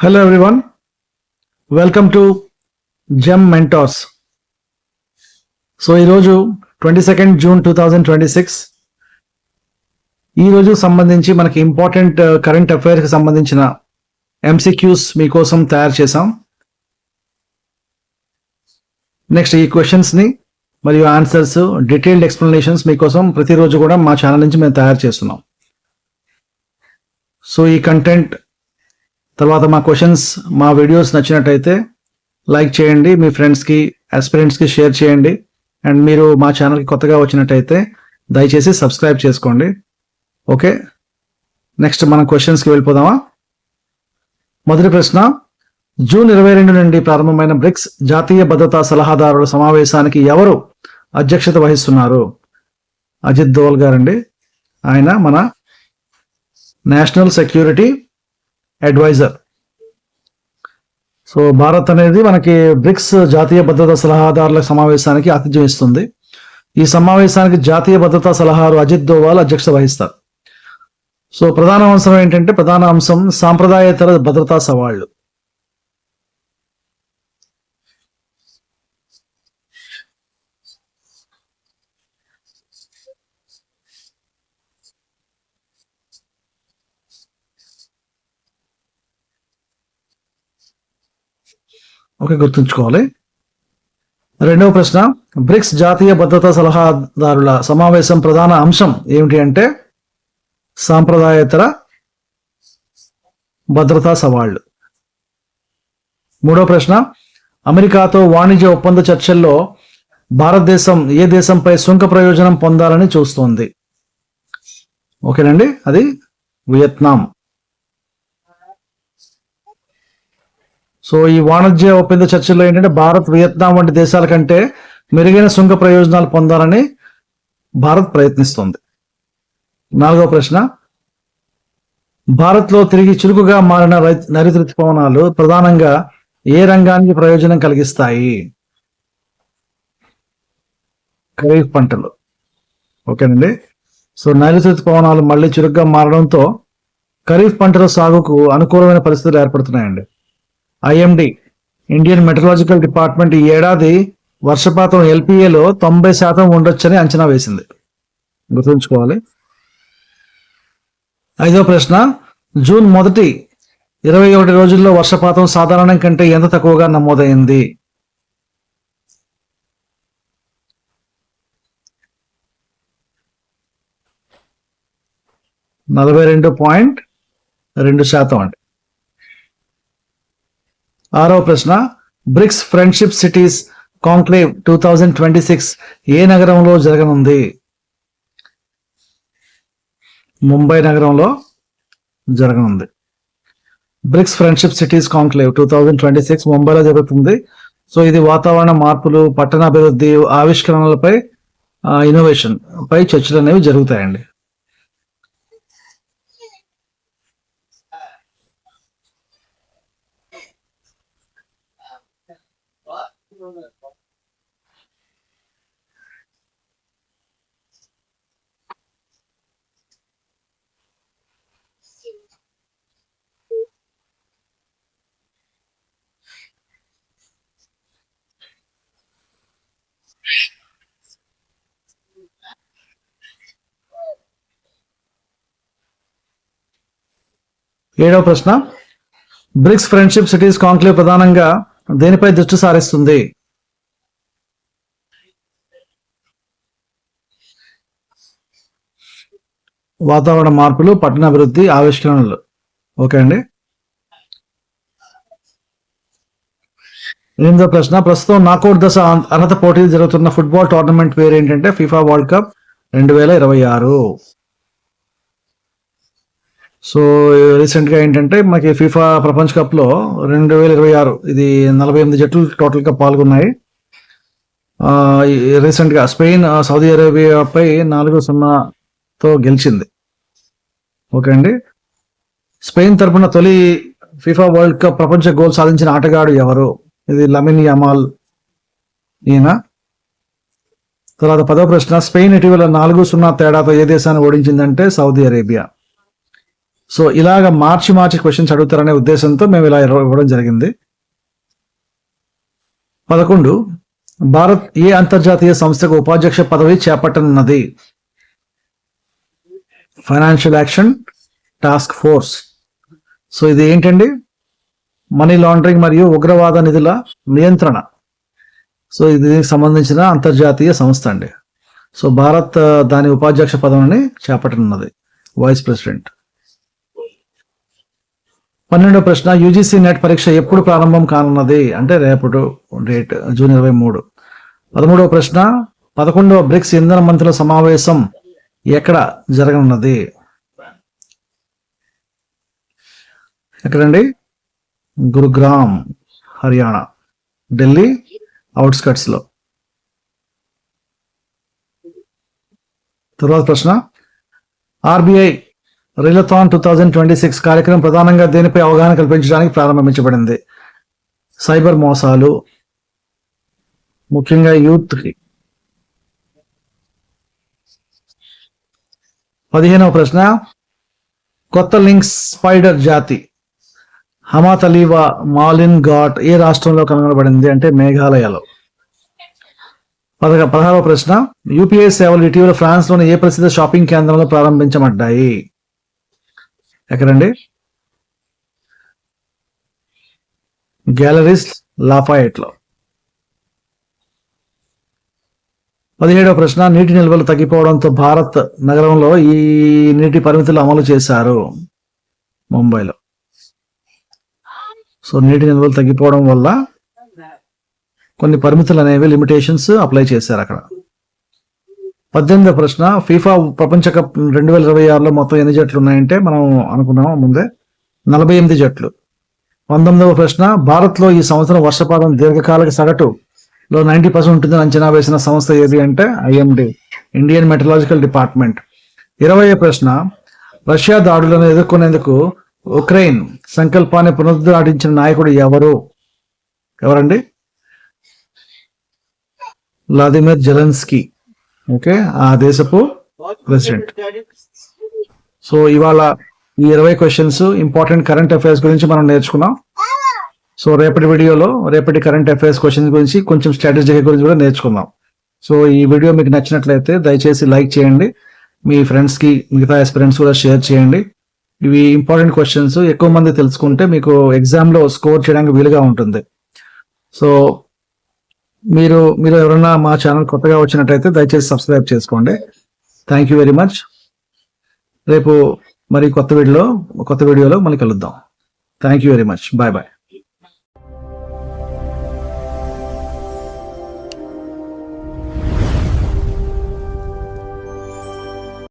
Hello everyone, welcome to GEM Mentors. So ఈరోజు 22 June 2026 ఈరోజు సంబంధించి మనకి ఇంపార్టెంట్ కరెంట్ అఫైర్స్కి సంబంధించిన MCQs మీకోసం తయారు చేసాం. నెక్స్ట్ ఈ క్వశ్చన్స్ని మరియు ఆన్సర్స్ డీటెయిల్డ్ ఎక్స్ప్లెనేషన్స్ మీకోసం ప్రతిరోజు కూడా మా ఛానల్ నుంచి మేము తయారు చేస్తున్నాం. సో ఈ కంటెంట్ తర్వాత మా క్వశ్చన్స్ మా వీడియోస్ నచ్చినట్టయితే లైక్ చేయండి, మీ ఫ్రెండ్స్కి ఆస్పిరెంట్స్కి షేర్ చేయండి. అండ్ మీరు మా ఛానల్కి కొత్తగా వచ్చినట్టయితే దయచేసి సబ్స్క్రైబ్ చేసుకోండి. ఓకే, నెక్స్ట్ మనం క్వశ్చన్స్కి వెళ్ళిపోదామా. మొదటి ప్రశ్న, జూన్ 22 నుండి ప్రారంభమైన బ్రిక్స్ జాతీయ భద్రతా సలహాదారుల సమావేశానికి ఎవరు అధ్యక్షత వహిస్తున్నారు? అజిత్ దోవల్ గారండి. ఆయన మన national security adviser. So Bharat అనేది మనకి బ్రిక్స్ జాతీయ భద్రతా సలహాదారుల సమావేశానికి ఆతిథ్యం ఇస్తుంది. ఈ సమావేశానికి జాతీయ భద్రతా సలహాదారు అజిత్ దోవాల్ అధ్యక్షత వహిస్తారు. సో ప్రధాన అంశం సాంప్రదాయేతర భద్రతా సవాళ్లు. ఓకే, గుర్తుంచుకోవాలి. రెండవ ప్రశ్న, బ్రిక్స్ జాతీయ భద్రతా సలహాదారుల సమావేశం ప్రధాన అంశం ఏమిటి అంటే సాంప్రదాయేతర భద్రతా సవాళ్లు. మూడవ ప్రశ్న, అమెరికాతో వాణిజ్య ఒప్పంద చర్చల్లో భారతదేశం ఏ దేశంపై సుంక ప్రయోజనం పొందాలని చూస్తోంది? ఓకేనండి, అది వియత్నాం. సో ఈ వాణిజ్య ఒప్పంద చర్చల్లో ఏంటంటే భారత్ వియత్నాం వంటి దేశాల కంటే మెరుగైన సుంక ప్రయోజనాలు పొందాలని భారత్ ప్రయత్నిస్తోంది. నాలుగవ ప్రశ్న, భారత్లో తిరిగి చురుకుగా మారిన నైరుతి ఋతుపవనాలు ప్రధానంగా ఏ రంగానికి ప్రయోజనం కలిగిస్తాయి? ఖరీఫ్ పంటలు. ఓకేనండి. సో నైరుతి ఋతుపవనాలు మళ్ళీ చురుగ్గా మారడంతో ఖరీఫ్ పంటల సాగుకు అనుకూలమైన పరిస్థితులు ఏర్పడుతున్నాయండి. IMD ఇండియన్ మెట్రలాజికల్ డిపార్ట్మెంట్ ఈ ఏడాది వర్షపాతం LPAలో 90% ఉండొచ్చని అంచనా వేసింది. గుర్తుంచుకోవాలి. ఐదవ ప్రశ్న, జూన్ మొదటి 21 రోజుల్లో వర్షపాతం సాధారణం కంటే ఎంత తక్కువగా నమోదైంది? %42.2 అండి. ఆరవ ప్రశ్న, బ్రిక్స్ ఫ్రెండ్షిప్ సిటీస్ కాంక్లేవ్ 2026 ఏ నగరంలో జరగనుంది? ముంబై నగరంలో జరగనుంది. బ్రిక్స్ ఫ్రెండ్షిప్ సిటీస్ కాంక్లేవ్ 2026 ముంబైలో జరుగుతుంది. సో ఇది వాతావరణ మార్పులు, పట్టణాభివృద్ధి, ఆవిష్కరణలపై ఇన్నోవేషన్ పై చర్చలు అనేవి జరుగుతాయండి. ఏడవ ప్రశ్న, బ్రిక్స్ ఫ్రెండ్షిప్ సిటీస్ కాంక్లేవ్ ప్రధానంగా దేనిపై దృష్టి సారిస్తుంది? వాతావరణ మార్పులు, పట్టణాభివృద్ధి, ఆవిష్కరణలు. ఓకే అండి. ఎనిమిదో ప్రశ్న, ప్రస్తుతం నాకౌట్ దశ అర్హత పోటీలు జరుగుతున్న ఫుట్బాల్ టోర్నమెంట్ పేరు ఏంటంటే ఫిఫా వరల్డ్ కప్ 2026. సో రీసెంట్గా ఏంటంటే మనకి ఫిఫా ప్రపంచ కప్లో 2026 ఇది 48 జట్లు టోటల్గా పాల్గొన్నాయి. రీసెంట్గా స్పెయిన్ సౌదీ అరేబియాపై 4-0తో గెలిచింది. ఓకే అండి. స్పెయిన్ తరపున తొలి ఫిఫా వరల్డ్ కప్ ప్రపంచ గోల్ సాధించిన ఆటగాడు ఎవరు? ఇది లమిన్ యమాల్, ఈయన. తర్వాత 10వ ప్రశ్న, స్పెయిన్ ఇటీవల 4-0 తేడాతో ఏ దేశాన్ని ఓడించిందంటే సౌదీ అరేబియా. సో ఇలాగ మార్చి క్వశ్చన్స్ అడుగుతారనే ఉద్దేశంతో మేము ఇలా ఇవ్వడం జరిగింది. 11 భారత్ ఏ అంతర్జాతీయ సంస్థకు ఉపాధ్యక్ష పదవి చేపట్టనున్నది? Financial action task force. So ఇది ఏంటండి? మనీ లాండరింగ్ మరియు ఉగ్రవాద నిధుల నియంత్రణ. సో ఇది సంబంధించిన అంతర్జాతీయ సంస్థ అండి. సో భారత్ దాని ఉపాధ్యక్ష పదవిని చేపట్టనున్నది, వైస్ ప్రెసిడెంట్. 12వ ప్రశ్న యూజీసీ నెట్ పరీక్ష ఎప్పుడు ప్రారంభం కానున్నది? అంటే రేపటి డేట్ జూన్ 23. 13వ ప్రశ్న 11వ బ్రిక్స్ ఇంధన మంత్రుల సమావేశం ఎక్కడ జరగనున్నది? ఎక్కడండి? గురుగ్రామ్, హర్యానా, ఢిల్లీ అవుట్స్కట్స్ లో. తర్వాత ప్రశ్న ఆర్బీఐ రిలథాన్ 2026 కార్యక్రమం ప్రధానంగా దేనిపై అవగాహన కల్పించడానికి ప్రారంభించబడింది? సైబర్ మోసాలు, ముఖ్యంగా యూత్ కి. 15వ ప్రశ్న కొత్త లింక్స్ స్పైడర్ జాతి హమాతలీవా మాలిన్ ఘాట్ ఏ రాష్ట్రంలో కనుగొనబడింది? అంటే మేఘాలయలో. 16వ ప్రశ్న యూపీఐ సేవలు ఇటీవల ఫ్రాన్స్ లోని ఏ ప్రసిద్ధ షాపింగ్ కేంద్రంలో ప్రారంభించబడ్డాయి? ఎక్కడండి? గ్యాలరీస్ లాఫాయెట్ లో. 17వ ప్రశ్న నీటి నిల్వలు తగ్గిపోవడంతో భారత్ నగరంలో ఈ నీటి పరిమితులు అమలు చేశారు? ముంబైలో. సో నీటి నిల్వలు తగ్గిపోవడం వల్ల కొన్ని పరిమితులు అనేవి లిమిటేషన్స్ అప్లై చేశారు అక్కడ. 18వ ప్రశ్న ఫీఫా ప్రపంచ కప్ 2026లో మొత్తం ఎన్ని జట్లు ఉన్నాయంటే మనం అనుకున్నాం ముందే 48 జట్లు. 19వ ప్రశ్న భారత్ లో ఈ సంవత్సరం వర్షపాతం దీర్ఘకాలిక సగటులో 90% ఉంటుందని అంచనా వేసిన సంస్థ ఏది? అంటే ఐఎండి, ఇండియన్ మెటలాజికల్ డిపార్ట్మెంట్. 20వ ప్రశ్న రష్యా దాడులను ఎదుర్కొనేందుకు ఉక్రెయిన్ సంకల్పాన్ని పునరుద్ఘాటించిన నాయకుడు ఎవరండి? Vladimir Zelensky. ఓకే, ఆ దేశపు ప్రెసిడెంట్. సో ఇవాళ ఈ 20 క్వశ్చన్స్ ఇంపార్టెంట్ కరెంట్ అఫైర్స్ గురించి మనం నేర్చుకున్నాం. సో రేపటి కరెంట్ అఫైర్స్ క్వశ్చన్స్ గురించి కొంచెం స్ట్రాటజీ గురించి కూడా నేర్చుకుందాం. సో ఈ వీడియో మీకు నచ్చినట్లయితే దయచేసి లైక్ చేయండి, మీ ఫ్రెండ్స్ కి మిగతా ఆస్పిరెంట్స్ కూడా షేర్ చేయండి. ఇవి ఇంపార్టెంట్ క్వశ్చన్స్, ఎక్కువ మంది తెలుసుకుంటే మీకు ఎగ్జామ్ లో స్కోర్ చేయడానికి వీలుగా ఉంటుంది. సో మీరు ఎవరైనా మా ఛానల్ కొత్తగా వచ్చినట్టయితే దయచేసి సబ్స్క్రైబ్ చేసుకోండి. Thank you very much. రేపు మరి కొత్త వీడియోలో మళ్ళీ కలుద్దాం. Thank you very much. Bye bye.